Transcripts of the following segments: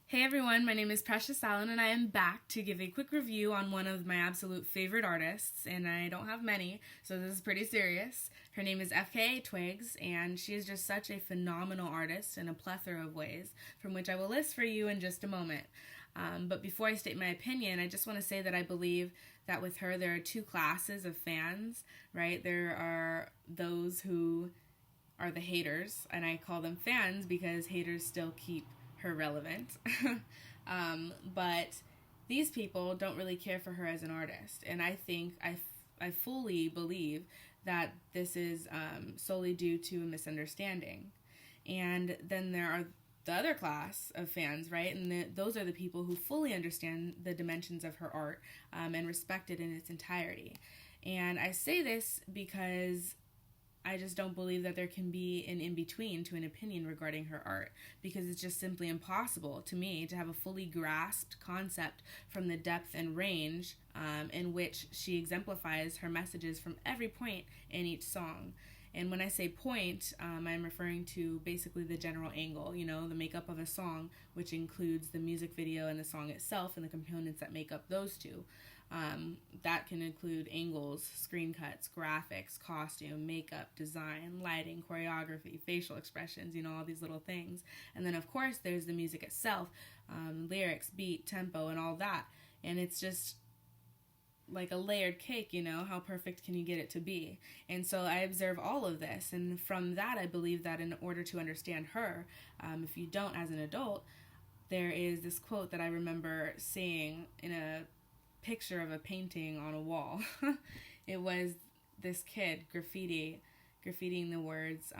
Hey everyone, my name is Precious Allen and I am back to give a quick review on one of my absolute favorite artists, and I don't have many, so this is pretty serious. Her name is FKA Twigs, and she is just such a phenomenal artist in a plethora of ways, from which I will list for you in just a moment. But before I state my opinion, I just want to say that I believe that with her there are two classes of fans, right? There are those who are the haters, and I call them fans because haters still keep her relevant. But these people don't really care for her as an artist, and I fully believe that this is solely due to a misunderstanding. And then there are the other class of fans, right? And those are the people who fully understand the dimensions of her art and respect it in its entirety. And I say this because I just don't believe that there can be an in-between to an opinion regarding her art, because it's just simply impossible to me to have a fully grasped concept from the depth and range in which she exemplifies her messages from every point in each song. And when I say point, I'm referring to basically the general angle, the makeup of a song, which includes the music video and the song itself and the components that make up those two. That can include angles, screen cuts, graphics, costume, makeup, design, lighting, choreography, facial expressions, all these little things. And then, of course, there's the music itself, lyrics, beat, tempo, and all that. And it's just like a layered cake, how perfect can you get it to be? And so I observe all of this, and from that I believe that in order to understand her, if you don't as an adult, there is this quote that I remember seeing in a picture of a painting on a wall. It was this kid graffitiing the words,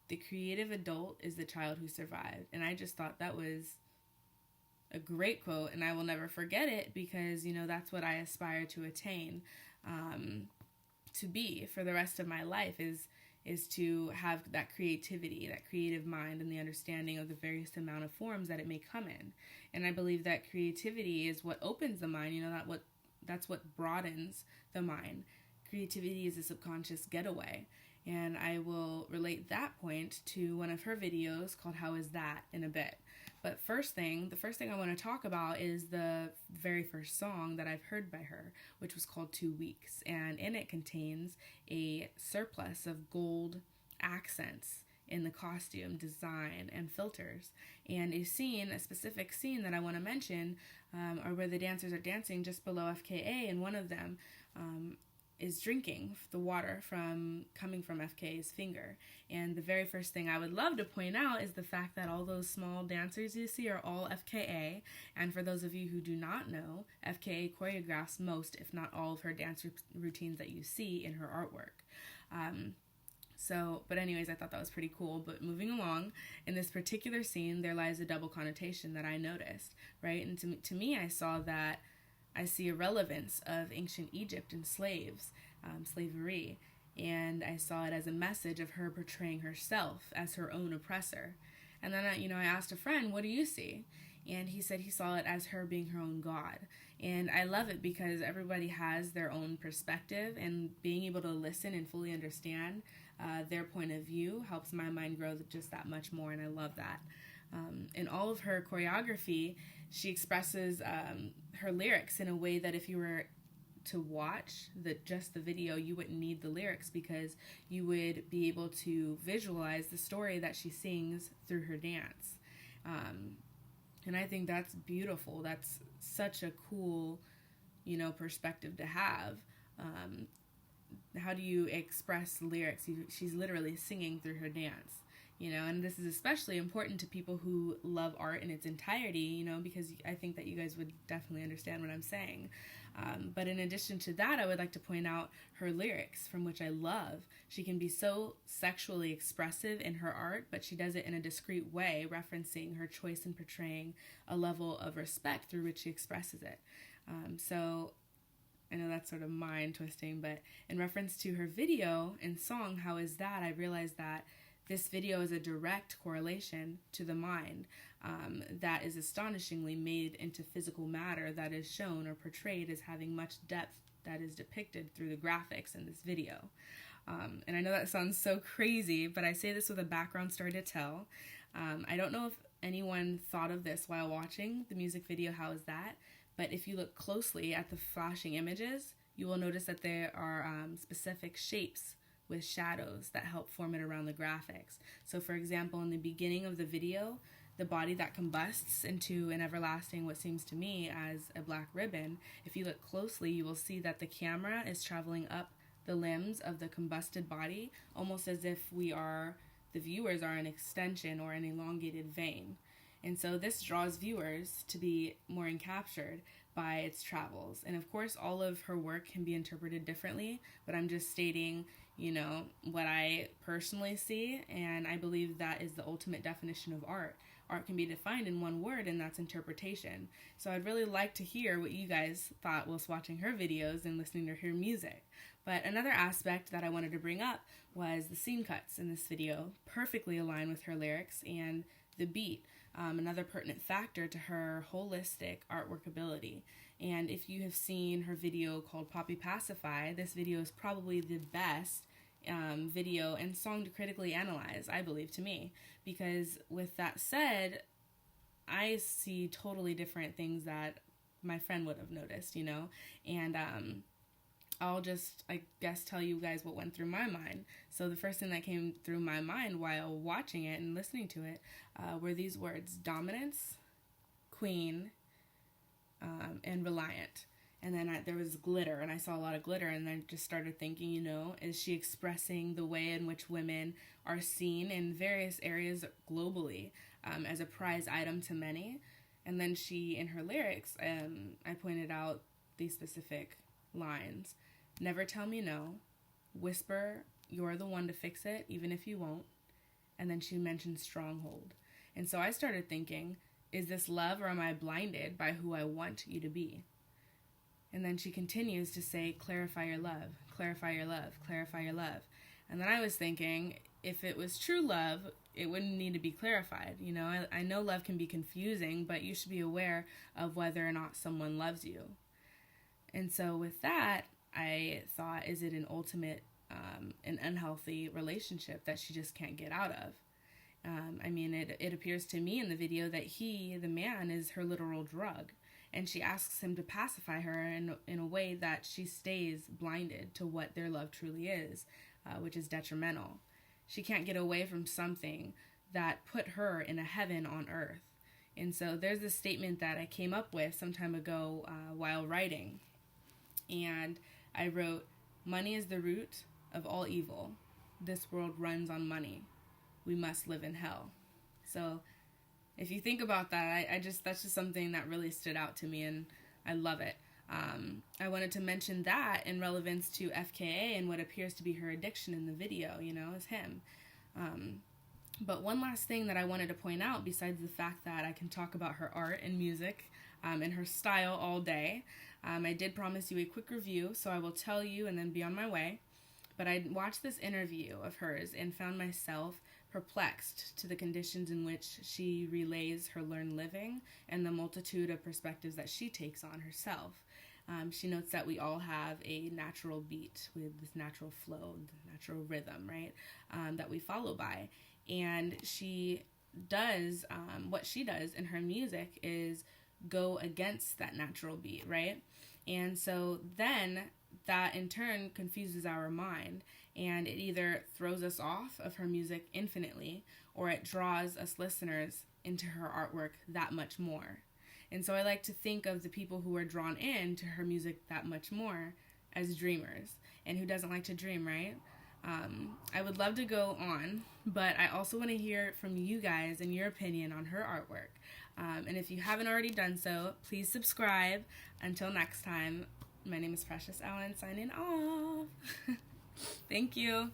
the creative adult is the child who survived. And I just thought that was a great quote, and I will never forget it, because that's what I aspire to attain, to be for the rest of my life, is to have that creativity, that creative mind, and the understanding of the various amount of forms that it may come in. And I believe that creativity is what opens the mind, that's what broadens the mind. Creativity is a subconscious getaway. And I will relate that point to one of her videos called How Is That in a bit. But the first thing I want to talk about is the very first song that I've heard by her, which was called 2 Weeks. And in it contains a surplus of gold accents in the costume, design, and filters. And a specific scene that I want to mention, are where the dancers are dancing just below FKA, and one of them is drinking the water coming from FKA's finger. And the very first thing I would love to point out is the fact that all those small dancers you see are all FKA. And for those of you who do not know, FKA choreographs most, if not all, of her dance routines that you see in her artwork. But anyways, I thought that was pretty cool. But moving along, in this particular scene, there lies a double connotation that I noticed, right? And to me, I see a relevance of ancient Egypt and slavery, and I saw it as a message of her portraying herself as her own oppressor. And then I asked a friend, what do you see? And he said he saw it as her being her own god. And I love it because everybody has their own perspective, and being able to listen and fully understand their point of view helps my mind grow just that much more, and I love that. In all of her choreography, she expresses her lyrics in a way that if you were to watch just the video, you wouldn't need the lyrics, because you would be able to visualize the story that she sings through her dance. And I think that's beautiful. That's such a cool, perspective to have. How do you express lyrics? She's literally singing through her dance. And this is especially important to people who love art in its entirety, because I think that you guys would definitely understand what I'm saying. But in addition to that, I would like to point out her lyrics, from which I love. She can be so sexually expressive in her art, but she does it in a discreet way, referencing her choice in portraying a level of respect through which she expresses it. So I know that's sort of mind twisting, but in reference to her video and song, How Is That, I realized that this video is a direct correlation to the mind that is astonishingly made into physical matter that is shown or portrayed as having much depth that is depicted through the graphics in this video. And I know that sounds so crazy, but I say this with a background story to tell. I don't know if anyone thought of this while watching the music video, how is that? But if you look closely at the flashing images, you will notice that there are specific shapes with shadows that help form it around the graphics. So for example, in the beginning of the video, the body that combusts into an everlasting, what seems to me as a black ribbon, if you look closely, you will see that the camera is traveling up the limbs of the combusted body, almost as if the viewers are an extension or an elongated vein. And so this draws viewers to be more encaptured by its travels. And of course, all of her work can be interpreted differently, but I'm just stating, what I personally see, and I believe that is the ultimate definition of art. Art can be defined in one word, and that's interpretation. So I'd really like to hear what you guys thought whilst watching her videos and listening to her music. But another aspect that I wanted to bring up was the scene cuts in this video perfectly align with her lyrics and the beat, another pertinent factor to her holistic artwork ability. And if you have seen her video called Papi, Pacify, this video is probably the best video and song to critically analyze, I believe, to me. Because with that said, I see totally different things that my friend would have noticed, and I'll just, I guess, tell you guys what went through my mind. So the first thing that came through my mind while watching it and listening to it were these words: dominance, queen, and reliant. And then there was glitter, and I saw a lot of glitter, and I just started thinking, is she expressing the way in which women are seen in various areas globally as a prize item to many? And then she, in her lyrics, I pointed out these specific lines: never tell me no, whisper you're the one to fix it, even if you won't. And then she mentioned stronghold. And so I started thinking, is this love, or am I blinded by who I want you to be? And then she continues to say, clarify your love, clarify your love, clarify your love. And then I was thinking, if it was true love, it wouldn't need to be clarified. I know love can be confusing, but you should be aware of whether or not someone loves you. And so with that, I thought, is it an ultimate, an unhealthy relationship that she just can't get out of? It appears to me in the video that he, the man, is her literal drug. And she asks him to pacify her in a way that she stays blinded to what their love truly is, which is detrimental. She can't get away from something that put her in a heaven on earth. And so there's this statement that I came up with some time ago while writing. And I wrote, money is the root of all evil. This world runs on money. We must live in hell. So if you think about that, that's just something that really stood out to me, and I love it. I wanted to mention that in relevance to FKA and what appears to be her addiction in the video, is him. But one last thing that I wanted to point out, besides the fact that I can talk about her art and music and her style all day, I did promise you a quick review, so I will tell you and then be on my way. But I watched this interview of hers and found myself perplexed to the conditions in which she relays her learned living and the multitude of perspectives that she takes on herself. She notes that we all have a natural beat with this natural flow, natural rhythm, right, that we follow by. And she does, what she does in her music is go against that natural beat, right? And so then that in turn confuses our mind, and it either throws us off of her music infinitely, or it draws us listeners into her artwork that much more. And so I like to think of the people who are drawn in to her music that much more as dreamers. And who doesn't like to dream, right? I would love to go on, but I also want to hear from you guys and your opinion on her artwork. And if you haven't already done so, please subscribe. Until next time, my name is Precious Allen, signing off. Thank you.